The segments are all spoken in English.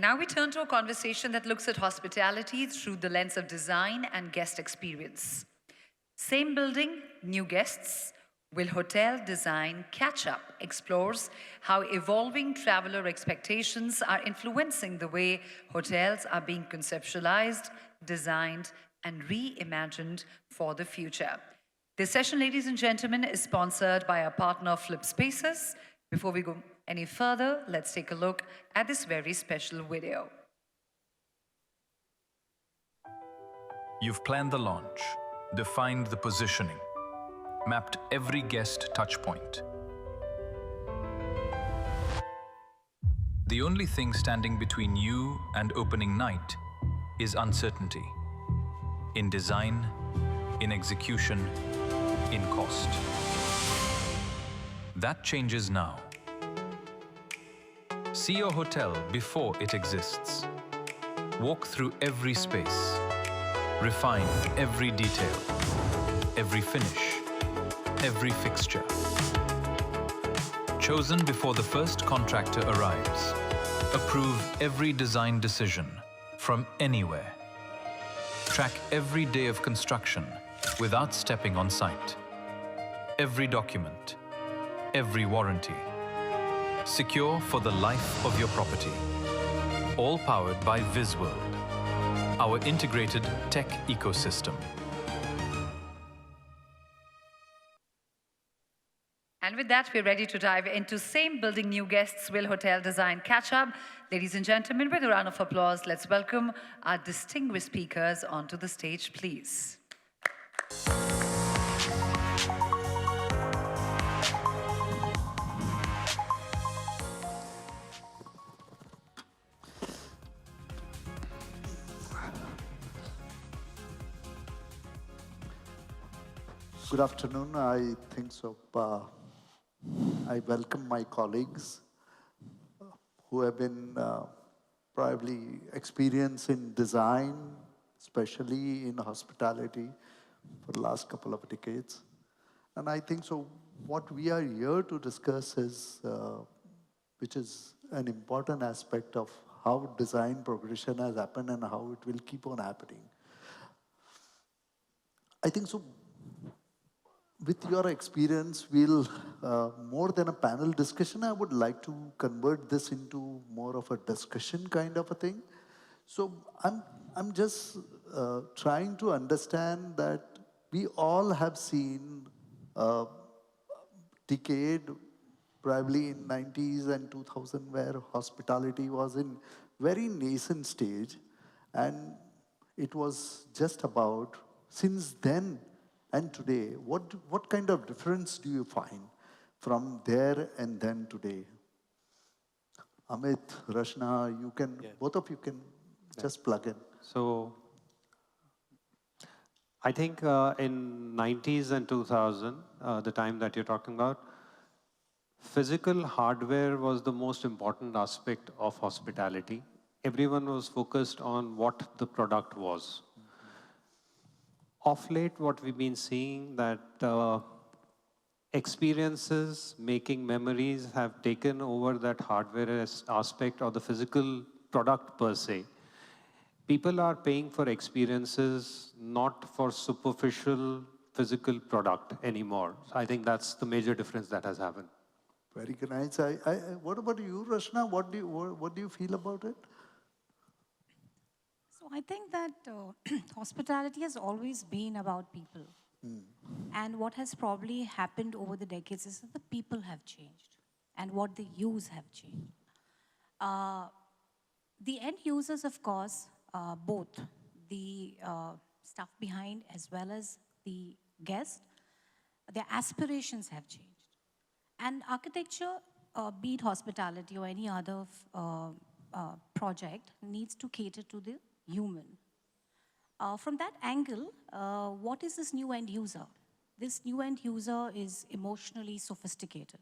Now we turn to a conversation that looks at hospitality through the lens of design and guest experience. Same building, new guests. Will hotel design catch up? Explores how evolving traveler expectations are influencing the way hotels are being conceptualized, designed, and reimagined for the future. This session, ladies and gentlemen, is sponsored by our partner Flip Spaces. Before we go any further, let's take a look at this very special video. You've planned the launch, defined the positioning, mapped every guest touchpoint. The only thing standing between you and opening night is uncertainty. In design, in execution, in cost. That changes now. See your hotel before it exists. Walk through every space. Refine every detail, every finish, every fixture. Chosen before the first contractor arrives. Approve every design decision from anywhere. Track every day of construction without stepping on site. Every document, every warranty. Secure for the life of your property. All powered by VisWorld, our integrated tech ecosystem. And with that, we're ready to dive into same building new guests. Will hotel design catch up? Ladies and gentlemen, with a round of applause, let's welcome our distinguished speakers onto the stage, please. Good afternoon. I think so. I welcome my colleagues who have been probably experienced in design, especially in hospitality for the last couple of decades. And I think so what we are here to discuss is, which is an important aspect of how design progression has happened and how it will keep on happening. I think so. With your experience, we'll, more than a panel discussion, I would like to convert this into more of a discussion kind of a thing. So I'm just trying to understand that we all have seen a decade, probably in 90s and 2000, where hospitality was in very nascent stage. And it was just about, since then, and today, what kind of difference do you find from there and then today? Amit, Rashna, you can, both of you can just plug in. So, I think in 90s and 2000, the time that you're talking about, physical hardware was the most important aspect of hospitality. Everyone was focused on what the product was. Of late, what we've been seeing that experiences, making memories have taken over that hardware aspect or the physical product per se. People are paying for experiences, not for superficial physical product anymore. So I think that's the major difference that has happened. Very good. Nice. What about you, Rashna? What do you feel about it? So I think that hospitality has always been about people. And what has probably happened over the decades is that the people have changed and what they use have changed. The end users, of course, both the staff behind as well as the guest, their aspirations have changed. And architecture, be it hospitality or any other project, needs to cater to the human. From that angle, what is this new end user? This new end user is emotionally sophisticated,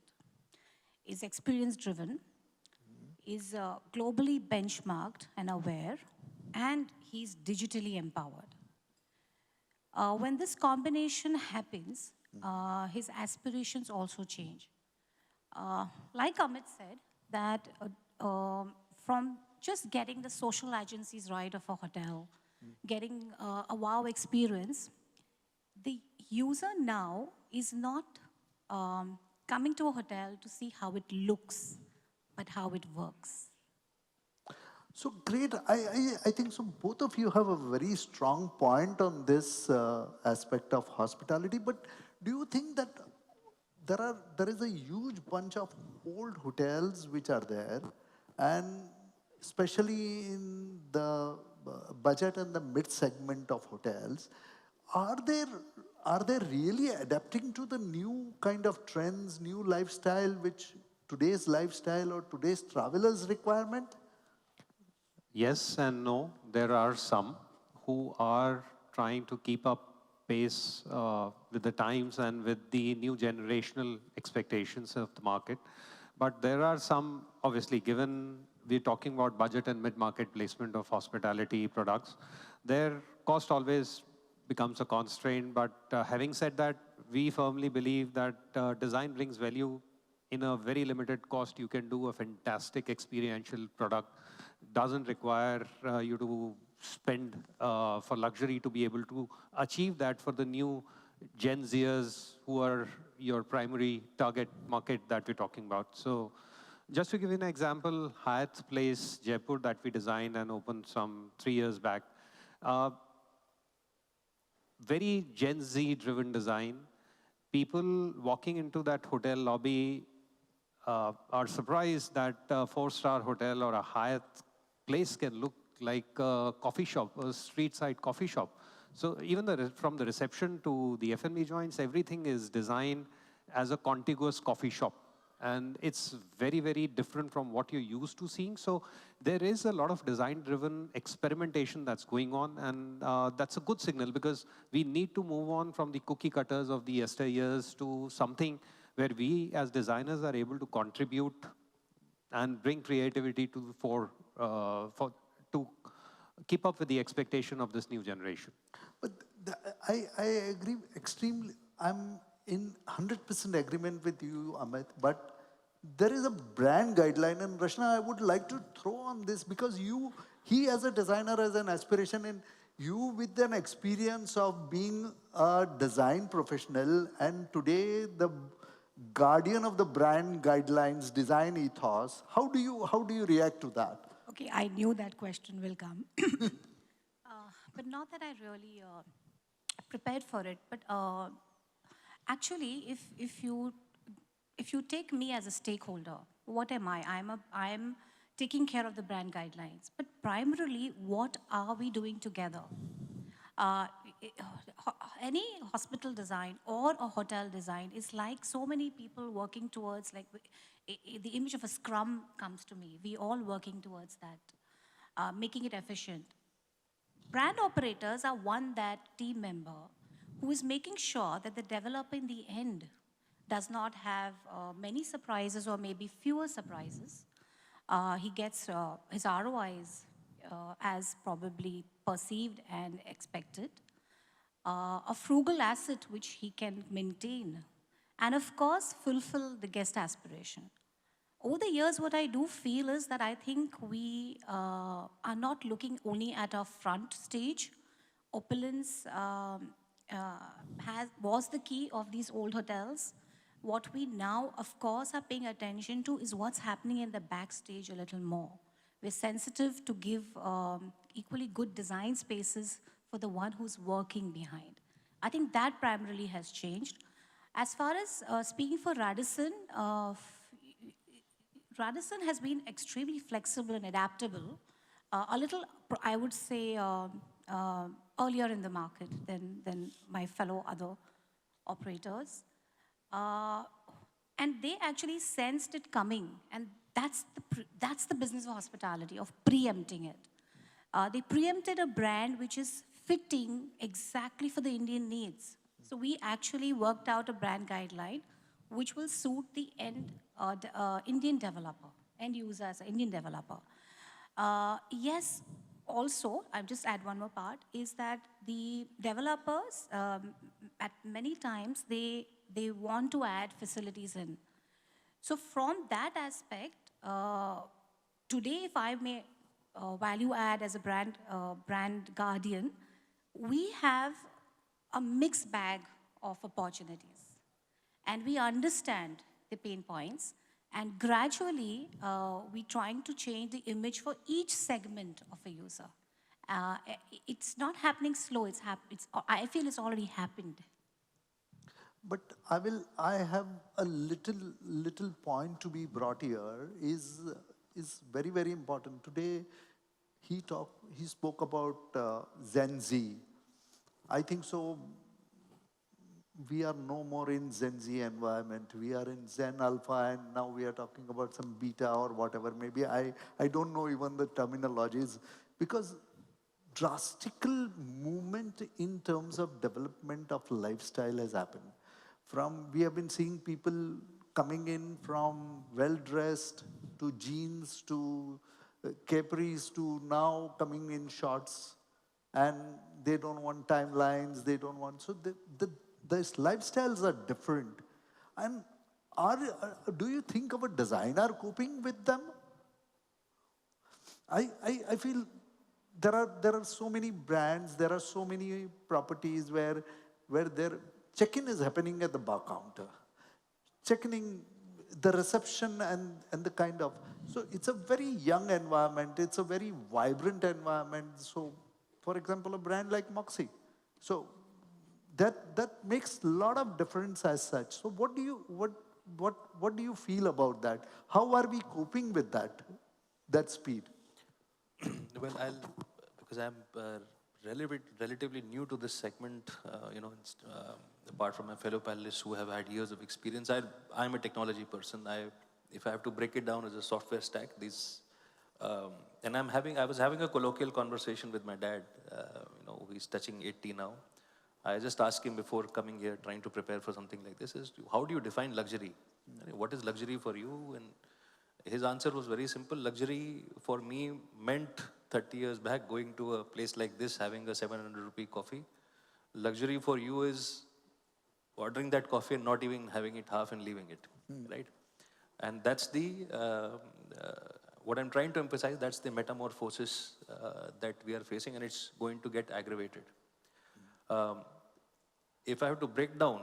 is experience-driven, is globally benchmarked and aware, and he's digitally empowered. When this combination happens, his aspirations also change. Like Amit said, that from just getting the social agencies right of a hotel, getting a wow experience, the user now is not coming to a hotel to see how it looks, but how it works. So great. I think so. Both of you have a very strong point on this aspect of hospitality. But do you think that there is a huge bunch of old hotels which are there, and especially in the budget and the mid segment of hotels, are there are they really adapting to the new kind of trends, new lifestyle, which today's lifestyle or today's travelers requirement? Yes and no. There are some who are trying to keep up pace with the times and with the new generational expectations of the market. But there are some, obviously, given we're talking about budget and mid-market placement of hospitality products, their cost always becomes a constraint. But having said that, we firmly believe that design brings value. In a very limited cost, you can do a fantastic experiential product. Doesn't require you to spend for luxury to be able to achieve that for the new Gen Zers who are your primary target market that we're talking about. So just to give you an example, Hyatt Place, Jaipur, that we designed and opened some 3 years back. Very Gen Z driven design. People walking into that hotel lobby are surprised that a 4-star hotel or a Hyatt Place can look like a coffee shop, a street side coffee shop. So even from the reception to the F&B joints, everything is designed as a contiguous coffee shop. And it's very, very different from what you're used to seeing. So there is a lot of design-driven experimentation that's going on. And that's a good signal because we need to move on from the cookie cutters of the yesteryears to something where we as designers are able to contribute and bring creativity to the fore to keep up with the expectation of this new generation. But I agree extremely. I'm in 100% agreement with you, Amit. But there is a brand guideline, and Rashna, I would like to throw on this because he as a designer has an aspiration, and you with an experience of being a design professional, and today the guardian of the brand guidelines, design ethos. How do you react to that? Okay, I knew that question will come. But not that I really prepared for it. But actually, if you take me as a stakeholder, what am I? I'm taking care of the brand guidelines. But primarily, what are we doing together? Any hospital design or a hotel design is like so many people working towards, like the image of a scrum comes to me. We all working towards that, making it efficient. Brand operators are that team member who is making sure that the developer in the end does not have many surprises or maybe fewer surprises. He gets his ROIs as probably perceived and expected. A frugal asset which he can maintain, and of course fulfill the guest aspiration. Over the years, what I do feel is that I think we are not looking only at our front stage. Opulence was the key of these old hotels. What we now, of course, are paying attention to is what's happening in the backstage a little more. We're sensitive to give equally good design spaces for the one who's working behind. I think that primarily has changed. As far as speaking for Radisson, Radisson has been extremely flexible and adaptable, a little, I would say, earlier in the market than my fellow other operators. And they actually sensed it coming, and that's the business of hospitality, of preempting it. They preempted a brand which is fitting exactly for the Indian needs. So we actually worked out a brand guideline which will suit the Indian developer, end user as an Indian developer. Yes, also, I'll just add one more part, is that the developers, at many times, they want to add facilities in. So from that aspect, today, if I may value add as a brand guardian, we have a mixed bag of opportunities. And we understand the pain points. And gradually, we're trying to change the image for each segment of a user. It's not happening slow. I feel it's already happened. But I have a little point to be brought here is very, very important. Today, he spoke about Gen Z. I think so. We are no more in Gen Z environment. We are in Zen Alpha, and now we are talking about some beta or whatever. Maybe I don't know even the terminologies, because drastical movement in terms of development of lifestyle has happened. We have been seeing people coming in from well-dressed to jeans to capris to now coming in shorts, and they don't want timelines, they don't want, so these lifestyles are different. And do you think of a designer coping with them? I feel there are so many brands, there are so many properties where their check-in is happening at the bar counter. Check-in, the reception and the kind of, so it's a very young environment, it's a very vibrant environment. So, for example, a brand like Moxie. So that makes a lot of difference as such. So what do you feel about that? How are we coping with that speed? Well, because I'm relatively new to this segment, apart from my fellow panelists who have had years of experience, I'm a technology person. If I have to break it down as a software stack, and I was having a colloquial conversation with my dad, he's touching 80 now. I just asked him before coming here, trying to prepare for something like this, how do you define luxury? What is luxury for you? And his answer was very simple. Luxury for me meant 30 years back going to a place like this, having a 700 rupee coffee. Luxury for you is ordering that coffee and not even having it half and leaving it, right? And that's what I'm trying to emphasize, that's the metamorphosis that we are facing, and it's going to get aggravated. If I have to break down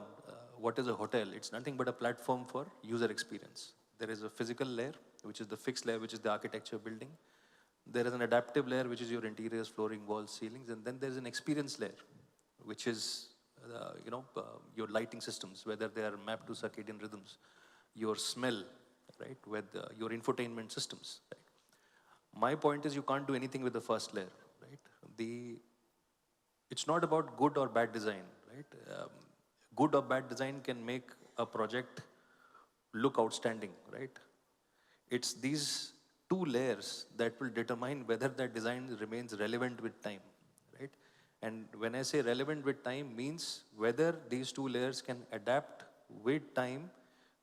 what is a hotel, it's nothing but a platform for user experience. There is a physical layer, which is the fixed layer, which is the architecture building. There is an adaptive layer, which is your interiors, flooring, walls, ceilings. And then there's an experience layer, which is your lighting systems, whether they are mapped to circadian rhythms, your smell, right, with your infotainment systems. Right? My point is you can't do anything with the first layer. Right? It's not about good or bad design. Right? Good or bad design can make a project look outstanding. Right? It's these two layers that will determine whether that design remains relevant with time. Right? And when I say relevant with time, means whether these two layers can adapt with time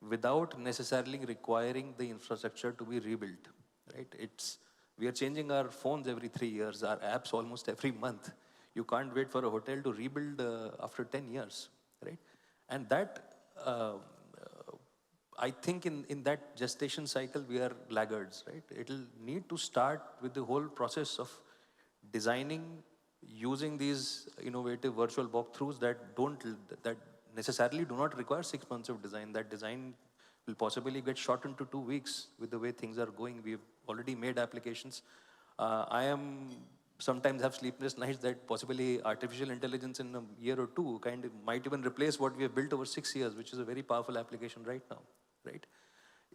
without necessarily requiring the infrastructure to be rebuilt. Right? We are changing our phones every 3 years, our apps almost every month. You can't wait for a hotel to rebuild after 10 years, right? And that, I think in that gestation cycle, we are laggards, right? It'll need to start with the whole process of designing, using these innovative virtual walkthroughs that necessarily do not require 6 months of design. That design will possibly get shortened to 2 weeks with the way things are going. We've already made applications. Sometimes have sleepless nights that possibly artificial intelligence in a year or two might even replace what we have built over 6 years, which is a very powerful application right now, right?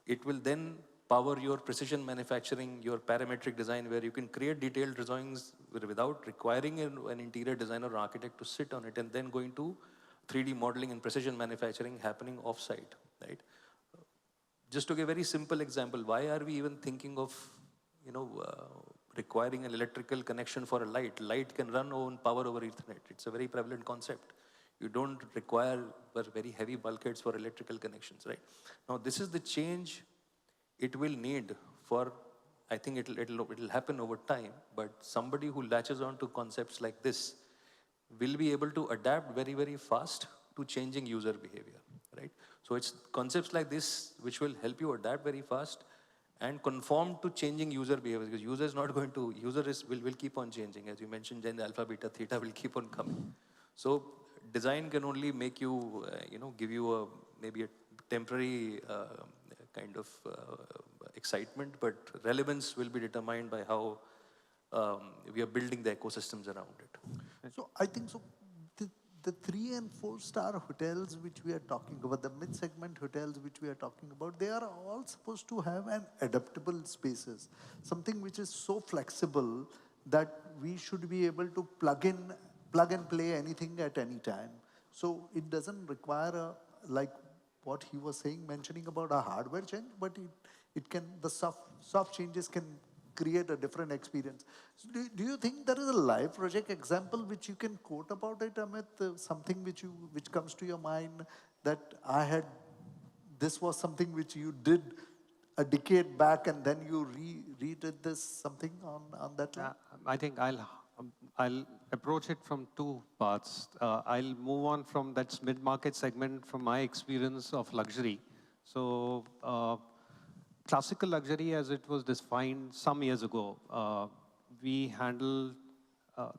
It will then power your precision manufacturing, your parametric design, where you can create detailed drawings without requiring an interior designer or architect to sit on it, and then going to 3D modeling and precision manufacturing happening off-site, right? Just to give a very simple example, why are we even thinking of, requiring an electrical connection for a light? Light can run on power over Ethernet. It's a very prevalent concept. You don't require very heavy bulkheads for electrical connections, right? Now, this is the change it will need for, I think it'll happen over time, but somebody who latches on to concepts like this will be able to adapt very, very fast to changing user behavior, right? So it's concepts like this which will help you adapt very fast and conform to changing user behavior, because user is not going to, will keep on changing. As you mentioned, then the alpha, beta, theta will keep on coming. So design can only make you, give you maybe a temporary kind of excitement, but relevance will be determined by how we are building the ecosystems around it. So I think so. The 3 and 4 star hotels which we are talking about, the mid-segment hotels which we are talking about, they are all supposed to have an adaptable spaces, something which is so flexible that we should be able to plug and play anything at any time. So it doesn't require like what he was saying, mentioning about a hardware change, but it can, the soft changes can create a different experience. So do you think there is a live project example which you can quote about it, Amit? Something which comes to your mind that this was something which you did a decade back and then you redid this, something on that line? I think I'll approach it from two parts. I'll move on from that mid-market segment from my experience of luxury. So classical luxury, as it was defined some years ago, we handled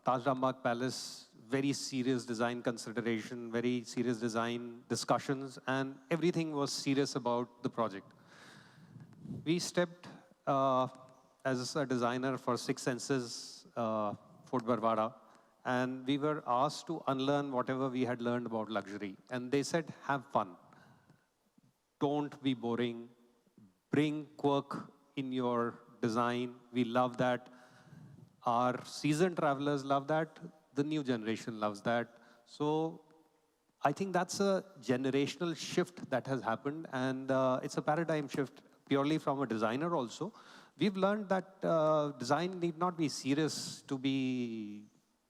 Taj Rambagh Palace, very serious design consideration, very serious design discussions, and everything was serious about the project. We stepped as a designer for Six Senses, Fort Barwara, and we were asked to unlearn whatever we had learned about luxury. And they said, have fun. Don't be boring. Bring quirk in your design. We love that. Our seasoned travelers love that. The new generation loves that. So I think that's a generational shift that has happened, and it's a paradigm shift purely from a designer also. We've learned that design need not be serious to be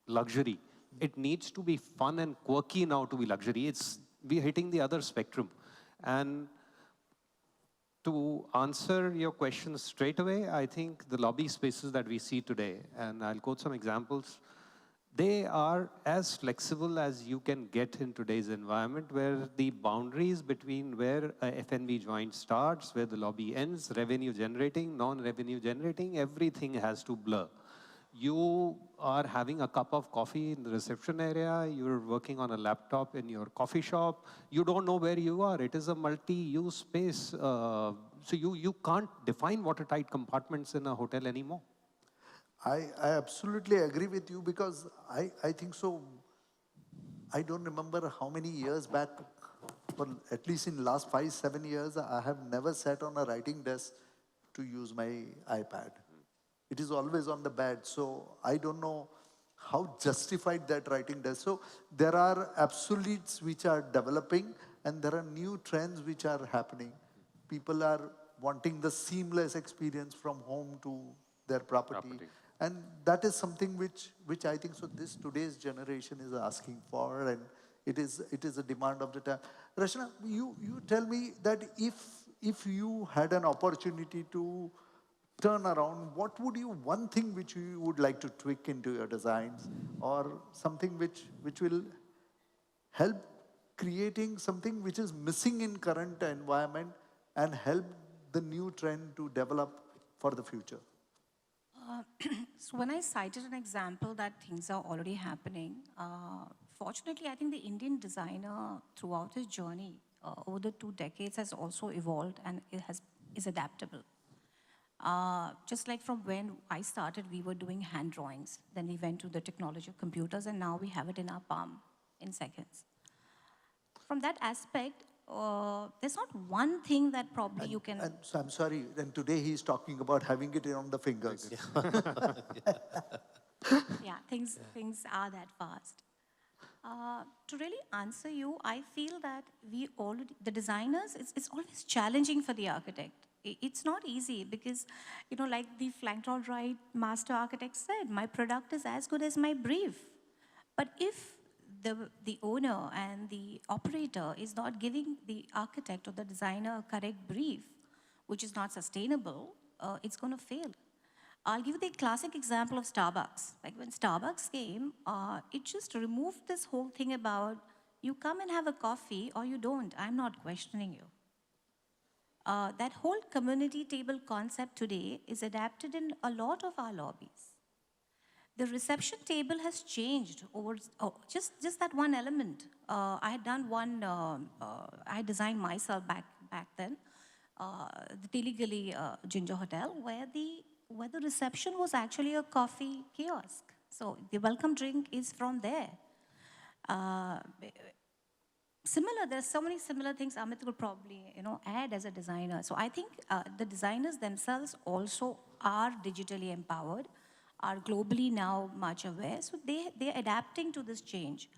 luxury. It needs to be fun and quirky now to be luxury. We're hitting the other spectrum. And to answer your question straight away, I think the lobby spaces that we see today, and I'll quote some examples, they are as flexible as you can get in today's environment, where the boundaries between where a F&B joint starts, where the lobby ends, revenue generating, non-revenue generating, everything has to blur. You are having a cup of coffee in the reception area, you're working on a laptop in your coffee shop, you don't know where you are. It is a multi-use space. So you can't define watertight compartments in a hotel anymore. I absolutely agree with you, because I think so. I don't remember how many years back, but at least in last 5-7 years, I have never sat on a writing desk to use my iPad. It is always on the bed. So I don't know how justified that writing desk. So there are absolutes which are developing, and there are new trends which are happening. People are wanting the seamless experience from home to their property. And that is something which I think so today's generation is asking for, and it is a demand of the time. Rachna, you tell me that if you had an opportunity to turn around, what would one thing which you would like to tweak into your designs, or something which will help creating something which is missing in current environment and help the new trend to develop for the future? So when I cited an example that things are already happening, fortunately, I think the Indian designer throughout his journey over the 2 decades has also evolved, and is adaptable. Just like from when I started, we were doing hand drawings. Then we went to the technology of computers, and now we have it in our palm in seconds. From that aspect, there's not one thing that probably you can... And so I'm sorry, and today he's talking about having it on the fingers. Yeah, things are that fast. To really answer you, I feel that the designers, it's always challenging for the architect. It's not easy because, like the Flanked All Right master architect said, my product is as good as my brief. But if the owner and the operator is not giving the architect or the designer a correct brief, which is not sustainable, it's going to fail. I'll give you the classic example of Starbucks. Like when Starbucks came, it just removed this whole thing about you come and have a coffee or you don't. I'm not questioning you. That whole community table concept today is adapted in a lot of our lobbies. The reception table has changed over just that one element. I had done one. I designed myself back then, the Teligally Ginger Hotel, where the reception was actually a coffee kiosk. So the welcome drink is from there. Uh, Similar, there's so many similar things Amit could probably, add as a designer. So I think the designers themselves also are digitally empowered, are globally now much aware. So they're adapting to this change.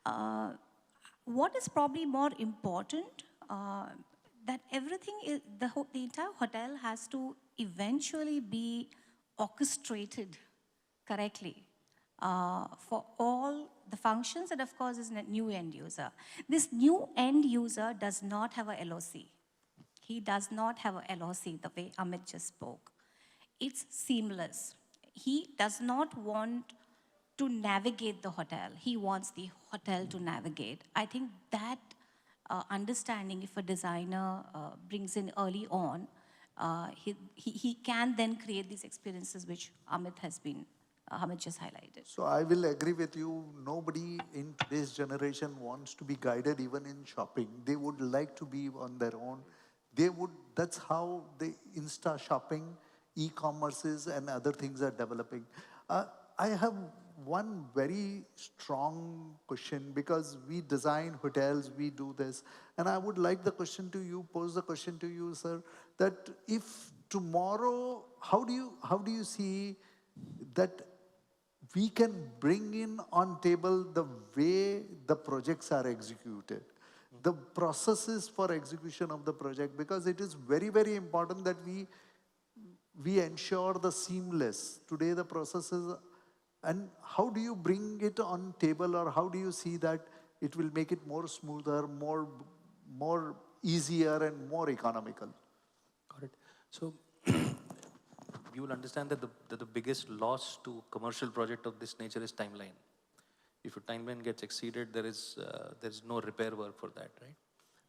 What is probably more important, that everything is, the entire hotel has to eventually be orchestrated correctly for all the functions, and of course is a new end user. This new end user does not have a LOC. He does not have a LOC the way Amit just spoke. It's seamless. He does not want to navigate the hotel. He wants the hotel to navigate. I think that understanding, if a designer brings in early on, he can then create these experiences which Amit just highlighted. So I will agree with you. Nobody in today's generation wants to be guided even in shopping. They would like to be on their own. That's how the Insta shopping, e-commerces and other things are developing. I have one very strong question, because we design hotels, we do this. And I would like pose the question to you, sir, that if tomorrow, how do you see that we can bring in on table the way the projects are executed, the processes for execution of the project, because it is very, very important that we ensure the seamless. Today the processes, and how do you bring it on table, or how do you see that it will make it more smoother, more easier and more economical? Got it. So you will understand that the biggest loss to commercial project of this nature is timeline. If your timeline gets exceeded, there is no repair work for that, right?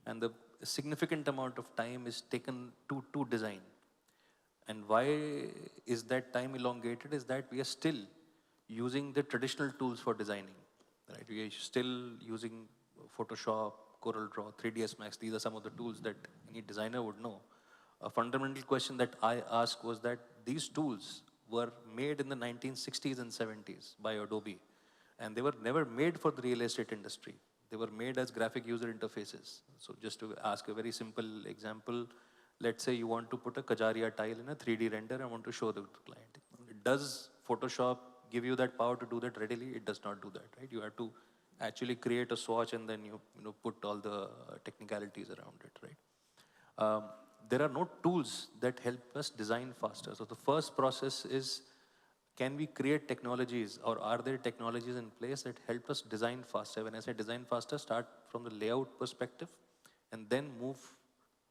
And the significant amount of time is taken to design. And why is that time elongated? Is that we are still using the traditional tools for designing, right? We are still using Photoshop, CorelDRAW, 3ds Max. These are some of the tools that any designer would know. A fundamental question that I asked was that these tools were made in the 1960s and 70s by Adobe, and they were never made for the real estate industry. They were made as graphic user interfaces. So just to ask a very simple example, let's say you want to put a Kajaria tile in a 3D render and want to show the client. Does Photoshop give you that power to do that readily? It does not do that, right? You have to actually create a swatch and then you put all the technicalities around it, right? There are no tools that help us design faster. So the first process is, can we create technologies, or are there technologies in place that help us design faster? When I say design faster, start from the layout perspective and then move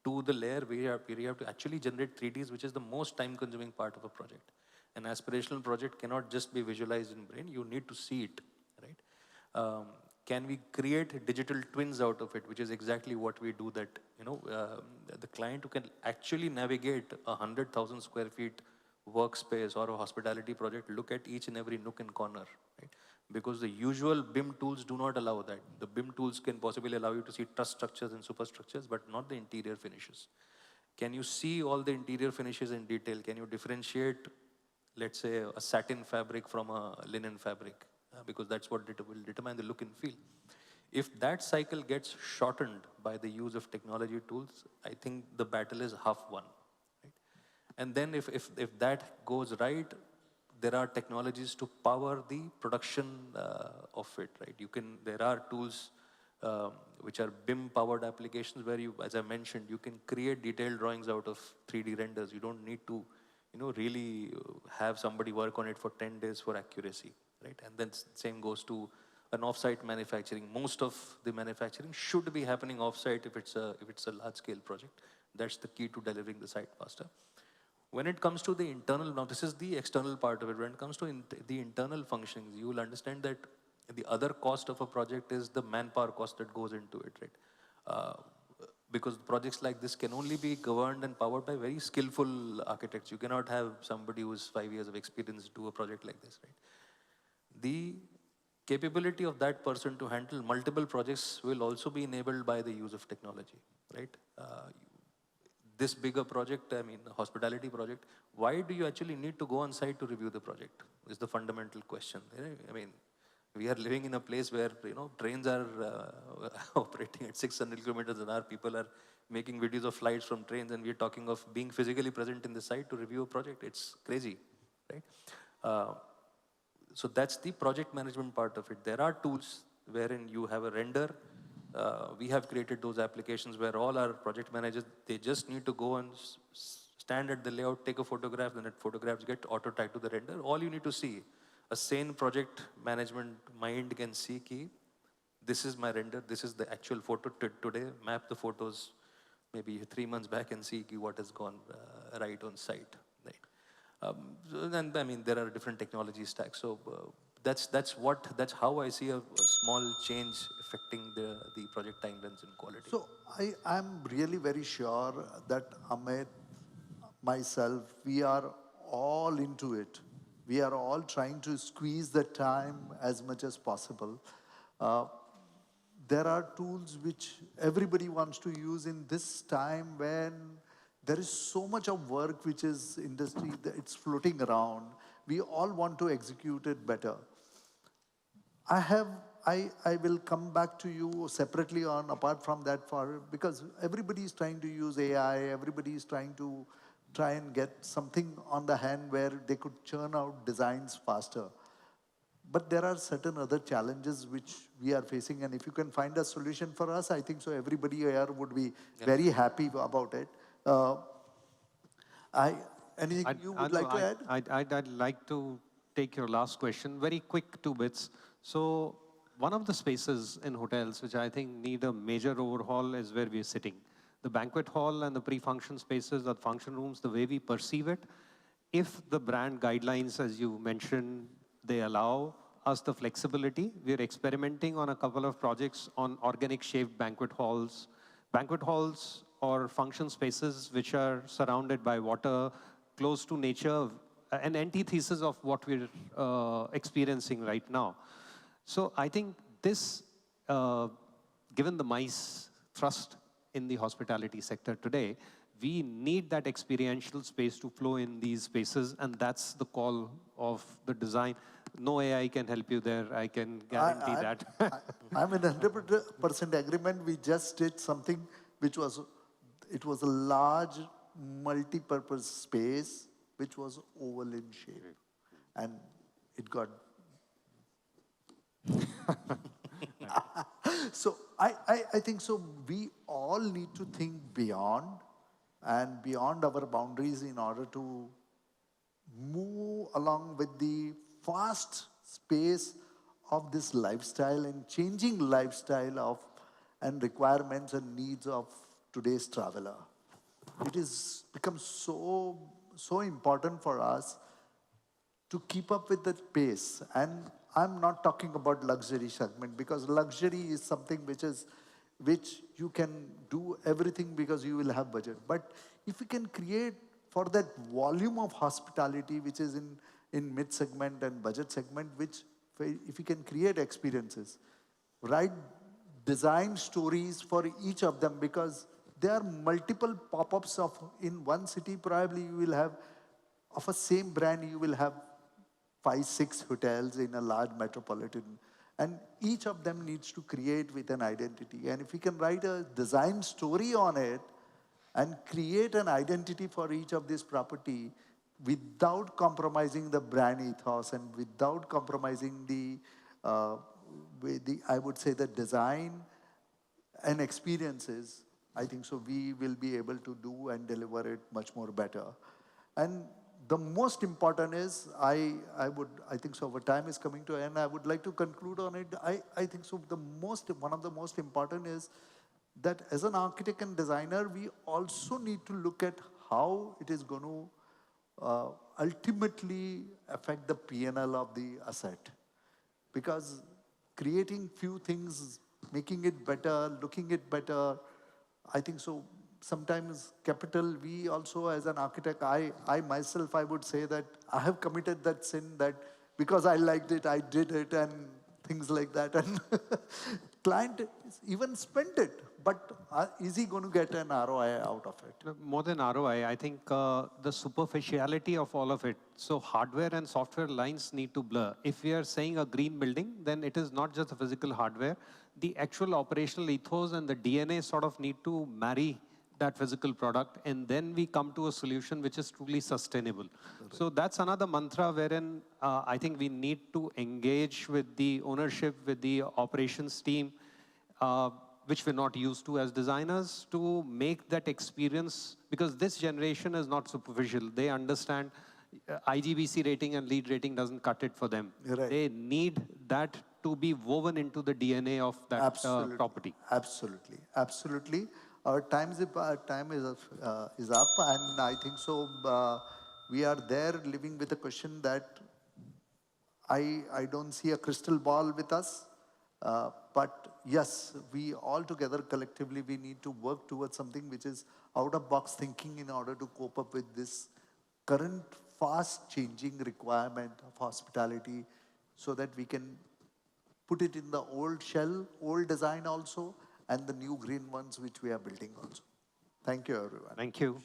to the layer where you have to actually generate 3Ds, which is the most time-consuming part of a project. An aspirational project cannot just be visualized in brain, you need to see it, right? Can we create digital twins out of it, which is exactly what we do, that, the client who can actually navigate 100,000 square feet workspace or a hospitality project, look at each and every nook and corner, right? Because the usual BIM tools do not allow that. The BIM tools can possibly allow you to see truss structures and superstructures, but not the interior finishes. Can you see all the interior finishes in detail? Can you differentiate, let's say, a satin fabric from a linen fabric? Because that's what will determine the look and feel. If that cycle gets shortened by the use of technology tools, I think the battle is half won. Right? And then if that goes right, there are technologies to power the production of it, right? There are tools which are BIM-powered applications where you, as I mentioned, you can create detailed drawings out of 3D renders. You don't need to, really have somebody work on it for 10 days for accuracy, right? And then same goes to an off-site manufacturing. Most of the manufacturing should be happening off-site if it's a large-scale project. That's the key to delivering the site faster. When it comes to the internal, now this is the external part of it. When it comes to the internal functionings, you will understand that the other cost of a project is the manpower cost that goes into it, right? because projects like this can only be governed and powered by very skillful architects. You cannot have somebody who's 5 years of experience do a project like this, right? The capability of that person to handle multiple projects will also be enabled by the use of technology, right? This bigger project, I mean, hospitality project, why do you actually need to go on site to review the project? Is the fundamental question. I mean, we are living in a place where, trains are operating at 600 kilometers an hour. People are making videos of flights from trains, and we're talking of being physically present in the site to review a project. It's crazy, right? So that's the project management part of it. There are tools wherein you have a render. We have created those applications where all our project managers, they just need to go and stand at the layout, take a photograph, then that photographs get auto-tagged to the render. All you need to see, a sane project management mind can see key, this is my render, this is the actual photo today, map the photos maybe 3 months back and see key what has gone right on site. Right? And I mean, there are different technology stacks. So that's how I see a small change affecting the project timelines and quality. So I'm really very sure that Amit, myself, we are all into it. We are all trying to squeeze the time as much as possible. There are tools which everybody wants to use in this time when there is so much of work which is industry, it's floating around. We all want to execute it better. I will come back to you separately on apart from that because everybody is trying to use AI, everybody is trying and get something on the hand where they could churn out designs faster. But there are certain other challenges which we are facing, and if you can find a solution for us, I think so everybody here would be very happy about it. Anything you would like to add? I'd like to take your last question, very quick 2 bits. So one of the spaces in hotels which I think need a major overhaul is where we're sitting. The banquet hall and the pre-function spaces or function rooms, the way we perceive it, if the brand guidelines, as you mentioned, they allow us the flexibility. We're experimenting on a couple of projects on organic shaped banquet halls or function spaces which are surrounded by water, close to nature, an antithesis of what we're experiencing right now. So I think this, given the MICE thrust in the hospitality sector today, we need that experiential space to flow in these spaces, and that's the call of the design. No AI can help you there, I can guarantee that. I'm in 100% agreement. We just did something which was, it was a large multi-purpose space which was oval in shape, and it got so I think so we all need to think beyond our boundaries in order to move along with the fast space of this lifestyle and changing lifestyle and requirements and needs of today's traveler. It is become so important for us to keep up with the pace. And I'm not talking about luxury segment, because luxury is something which you can do everything because you will have budget. But if you can create for that volume of hospitality which is in mid segment and budget segment, which if you can create experiences, write design stories for each of them, because there are multiple pop-ups in one city. Probably you will have of a same brand, you will have 5-6 hotels in a large metropolitan, and each of them needs to create with an identity. And if we can write a design story on it and create an identity for each of this property without compromising the brand ethos and without compromising I would say the design and experiences, I think so we will be able to do and deliver it much more better. And the most important is, I think so our time is coming to an end. I would like to conclude on it. I think so one of the most important is that as an architect and designer, we also need to look at how it is going to ultimately affect the P&L of the asset. Because creating few things, making it better, looking it better, I think so. Sometimes capital, we also as an architect, I myself, I would say that I have committed that sin that because I liked it, I did it and things like that. And client even spent it, but is he going to get an ROI out of it? No, more than ROI, I think the superficiality of all of it. So hardware and software lines need to blur. If we are saying a green building, then it is not just the physical hardware. The actual operational ethos and the DNA sort of need to marry that physical product, and then we come to a solution which is truly sustainable. So that's another mantra wherein I think we need to engage with the ownership, with the operations team, which we're not used to as designers, to make that experience, because this generation is not superficial. They understand IGBC rating and LEED rating doesn't cut it for them. Right. They need that to be woven into the DNA of that property. Absolutely, absolutely. Our time is up, and I think so. We are there living with a question that I don't see a crystal ball with us, but yes, we all together collectively we need to work towards something which is out of box thinking in order to cope up with this current fast changing requirement of hospitality, so that we can put it in the old shell, old design also, and the new green ones which we are building also. Thank you, everyone. Thank you.